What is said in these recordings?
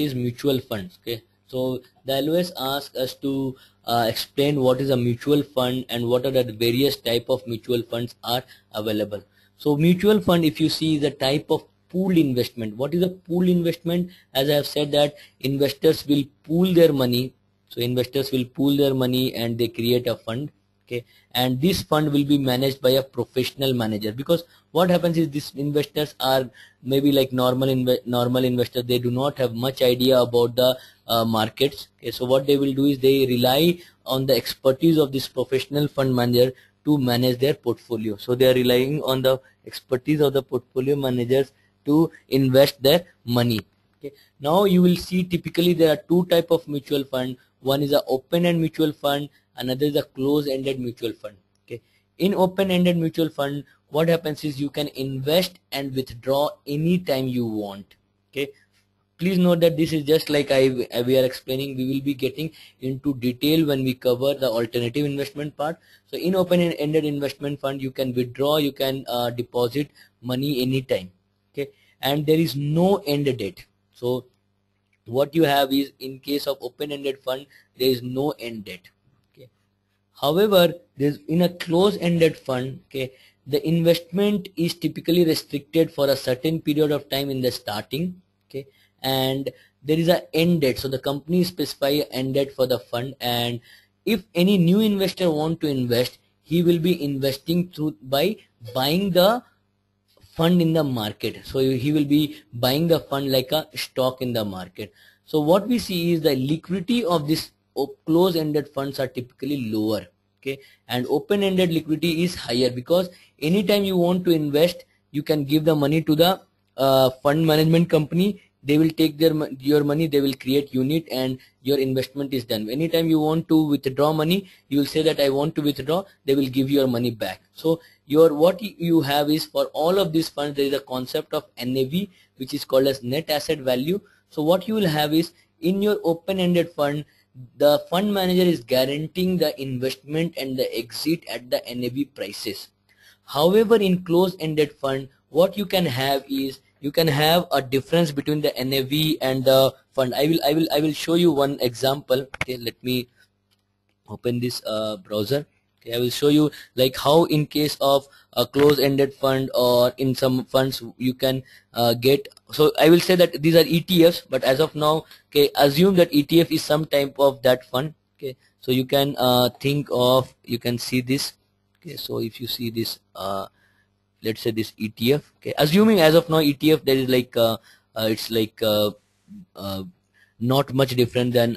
is mutual funds. Okay, so the LOS asks us to explain what is a mutual fund and what are the various type of mutual funds are available. So mutual fund, if you see, is a type of pooled investment. What is a pooled investment? As I have said, that investors will pool their money. So investors will pool their money and they create a fund. Okay, and this fund will be managed by a professional manager, because what happens is these investors are maybe like normal investors. They do not have much idea about the markets. Okay, so what they will do is they rely on the expertise of this professional fund manager to manage their portfolio. So they are relying on the expertise of the portfolio managers to invest their money. Okay, now you will see typically there are two type of mutual fund. One is a open-end mutual fund, another is a close-ended mutual fund. Okay, in open-ended mutual fund, what happens is you can invest and withdraw anytime you want. Okay, please note that this is just like we are explaining. We will be getting into detail when we cover the alternative investment part. So in open-ended investment fund, you can withdraw, you can deposit money anytime. Okay, and there is no end date. So what you have is, in case of open-ended fund, there is no end date. Okay, however, there's in a close-ended fund, okay, the investment is typically restricted for a certain period of time in the starting. Okay, and there is a end date. So the company specify an end date for the fund, and if any new investor want to invest, he will be investing through by buying the fund in the market. So he will be buying the fund like a stock in the market. So what we see is the liquidity of this close-ended funds are typically lower. Okay, and open-ended liquidity is higher, because anytime you want to invest, you can give the money to the fund management company. They will take your money, they will create unit, and your investment is done. Anytime you want to withdraw money, you will say that I want to withdraw, they will give your money back. So what you have is, for all of these funds, there is a concept of NAV, which is called as net asset value. So what you will have is, in your open-ended fund, the fund manager is guaranteeing the investment and the exit at the NAV prices. However, in closed-ended fund, what you can have is, you can have a difference between the NAV and the fund. I will show you one example. Okay, let me open this browser. Okay, I will show you like how, in case of a closed-ended fund, or in some funds, you can get. So I will say that these are ETFs, but as of now, okay, assume that ETF is some type of that fund. Okay, so you can think of, you can see this. Okay, so if you see this, let's say this ETF. Okay, assuming as of now ETF, there is like it's like uh, not much different than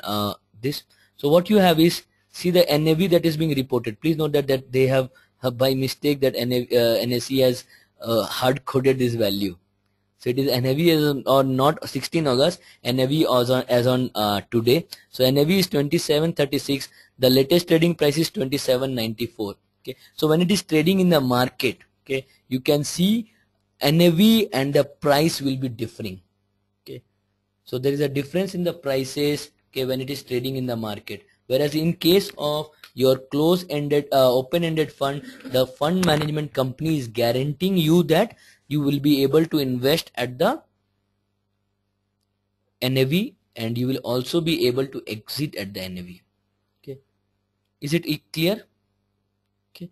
this. So what you have is, see the NAV that is being reported. Please note that they have by mistake that NSE has hard coded this value. So it is NAV as on not 16 August, NAV as on today. So NAV is 2736. The latest trading price is 2794. Okay, so when it is trading in the market, okay, you can see NAV and the price will be differing. Okay, so there is a difference in the prices, okay, when it is trading in the market. Whereas in case of your close-ended open-ended fund, the fund management company is guaranteeing you that you will be able to invest at the NAV, and you will also be able to exit at the NAV. Okay, is it clear? Okay,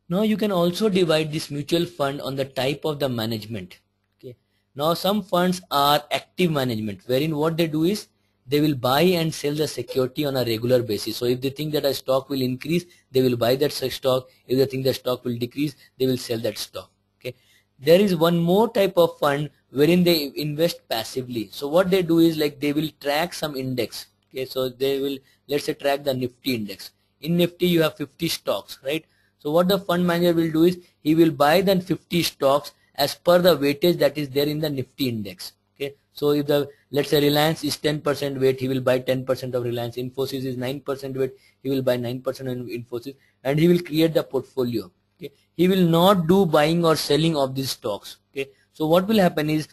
now you can also divide this mutual fund on the type of the management. Okay, now some funds are active management, wherein what they do is, they will buy and sell the security on a regular basis. So if they think that a stock will increase, they will buy that stock. If they think the stock will decrease, they will sell that stock. Okay, there is one more type of fund wherein they invest passively. So what they do is, like, they will track some index. Okay, so they will, let's say, track the Nifty index. In Nifty you have 50 stocks, right? So what the fund manager will do is, he will buy the 50 stocks as per the weightage that is there in the Nifty index. Okay, so if the, let's say, Reliance is 10% weight, he will buy 10% of Reliance. Infosys is 9% weight, he will buy 9% of Infosys, and he will create the portfolio. Okay, he will not do buying or selling of these stocks. Okay, so what will happen is,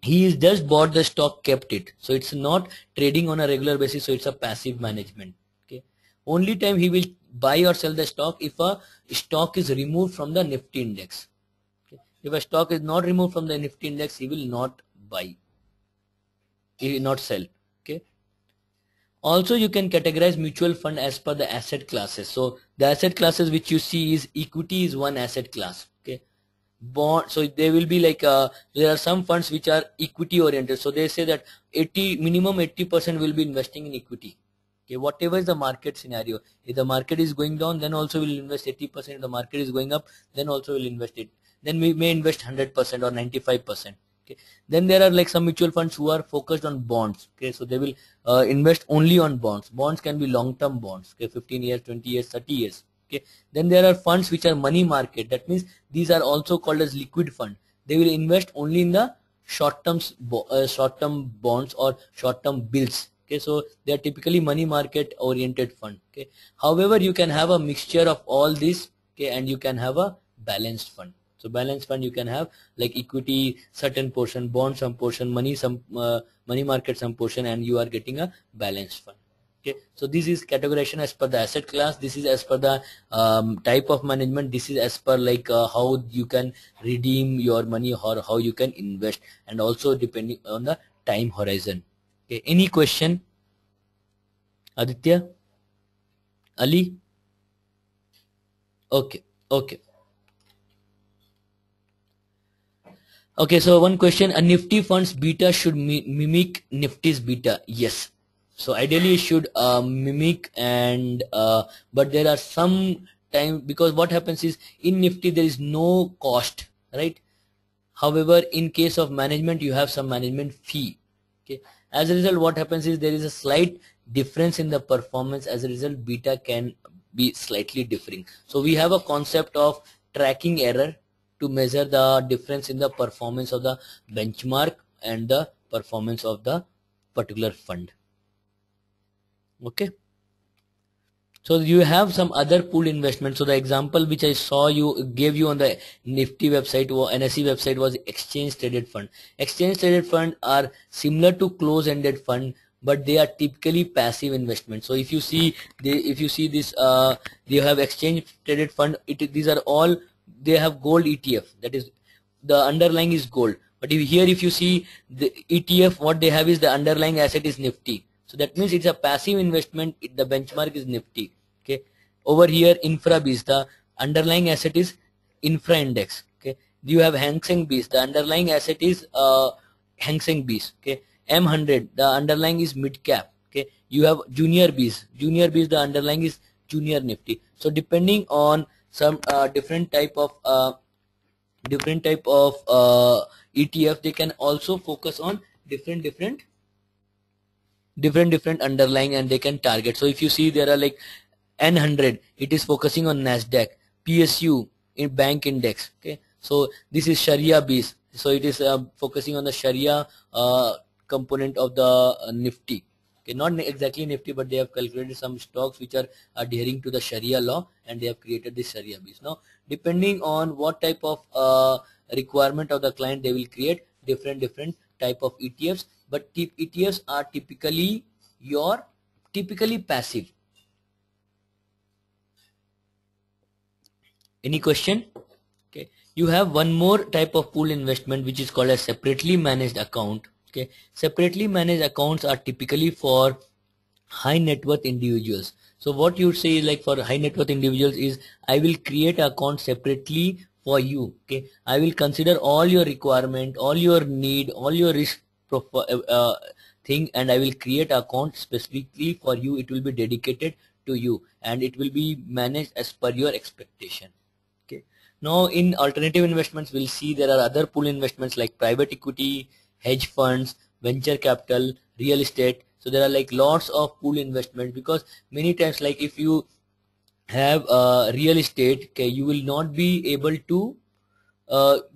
he is just bought the stock, kept it. So it's not trading on a regular basis. So it's a passive management. Okay, only time he will buy or sell the stock if a stock is removed from the Nifty index. Okay, if a stock is not removed from the Nifty index, he will not buy. not sell. Okay. Also, you can categorize mutual fund as per the asset classes. So the asset classes which you see is equity is one asset class. Okay. Bond, so they will be like there are some funds which are equity oriented, so they say that minimum 80% will be investing in equity. Okay, whatever is the market scenario, if the market is going down, then also will invest 80%. If the market is going up, then also will invest it. Then we may invest 100% or 95%. Okay, then there are like some mutual funds who are focused on bonds. Okay, so they will invest only on bonds. Bonds can be long term bonds. Okay, 15 years, 20 years, 30 years. Okay, then there are funds which are money market. That means these are also called as liquid fund. They will invest only in the short-term bonds or short-term bills. Okay, so they are typically money market oriented fund. Okay, however, you can have a mixture of all these. Okay, and you can have a balanced fund. So balanced fund you can have like equity certain portion, bond some portion, money money market some portion, and you are getting a balanced fund. Okay, so this is categorization as per the asset class. This is as per the type of management. This is as per like how you can redeem your money or how you can invest, and also depending on the time horizon. Okay, any question? Aditya, Ali? Okay, okay. Okay, so one question, a Nifty fund's beta should mimic Nifty's beta. Yes. So ideally it should mimic, and but there are some time, because what happens is in Nifty there is no cost, right? However, in case of management you have some management fee. Okay. As a result, what happens is there is a slight difference in the performance. As a result, beta can be slightly differing. So we have a concept of tracking error to measure the difference in the performance of the benchmark and the performance of the particular fund. Okay. So you have some other pool investment. So the example which I gave you on the Nifty website or NSE website was exchange traded fund. Exchange traded fund are similar to close-ended fund, but they are typically passive investment. So if you see this, they have exchange traded fund. These are all, they have gold ETF. That is, the underlying is gold. But if you see the ETF, what they have is the underlying asset is Nifty. So that means it's a passive investment. The benchmark is Nifty. Okay. Over here, infra BIS, the underlying asset is infra index. Okay. You have Hang Seng BIS. The underlying asset is Hang Seng BIS. Okay. M100. The underlying is mid cap. Okay. You have Junior BIS. Junior BIS. The underlying is Junior Nifty. So depending on some different type of ETF, they can also focus on different underlying, and they can target. So if you see, there are like N100, it is focusing on Nasdaq. PSU in bank index. Okay, so this is Sharia BIS, so it is focusing on the Sharia component of the Nifty. Okay, not exactly Nifty, but they have calculated some stocks which are adhering to the Sharia law, and they have created this Sharia BIS. Now depending on what type of requirement of the client, they will create different type of ETFs, but ETFs are typically passive. Any question? Okay, you have one more type of pool investment which is called a separately managed account. Okay, separately managed accounts are typically for high net worth individuals. So what you say is, like, for high net worth individuals is, I will create an account separately for you. Okay, I will consider all your requirement, all your need, all your risk thing, and I will create an account specifically for you. It will be dedicated to you, and it will be managed as per your expectation. Okay. Now in alternative investments, we'll see there are other pool investments like private equity, hedge funds, venture capital, real estate. So there are like lots of pool investment, because many times, like if you have real estate, okay, you will not be able to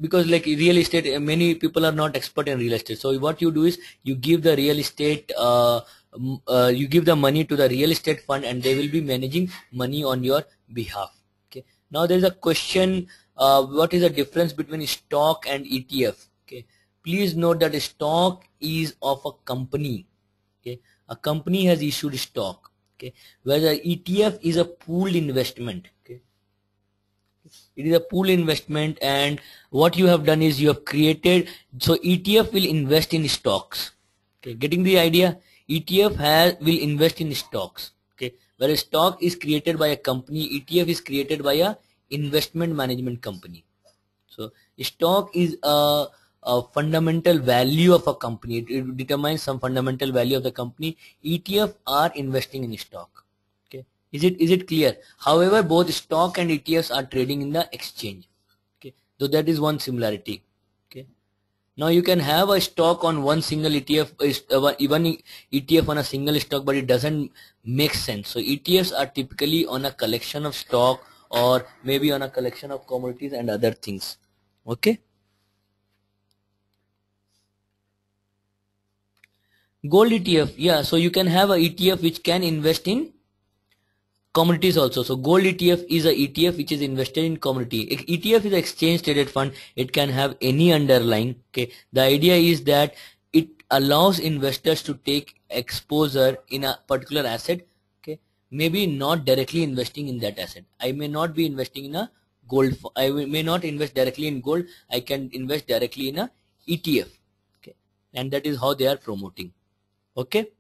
because like real estate, many people are not expert in real estate. So what you do is you give the real estate you give the money to the real estate fund, and they will be managing money on your behalf. Okay. Now there is a question, what is the difference between stock and ETF? Okay, please note that a stock is of a company. Okay, a company has issued stock. Okay, whereas ETF is a pooled investment. Okay, it is a pool investment, and what you have done is you have created, so ETF will invest in stocks. Okay, getting the idea? ETF will invest in stocks. Okay, whereas stock is created by a company, ETF is created by a investment management company. So stock is a fundamental value of a company. It determines some fundamental value of the company. ETF are investing in stock. Okay, is it clear? However, both stock and ETFs are trading in the exchange. Okay, so that is one similarity. Okay. Now you can have a stock on one single ETF, even ETF on a single stock, but it doesn't make sense. So ETFs are typically on a collection of stock or maybe on a collection of commodities and other things. Okay. Gold ETF, yeah. So you can have a ETF which can invest in commodities also. So gold ETF is a ETF which is invested in commodity. ETF is an exchange traded fund. It can have any underlying. Okay, the idea is that it allows investors to take exposure in a particular asset. Okay, maybe not directly investing in that asset. I may not be investing in a gold. I may not invest directly in gold. I can invest directly in a ETF. Okay, and that is how they are promoting. Okay.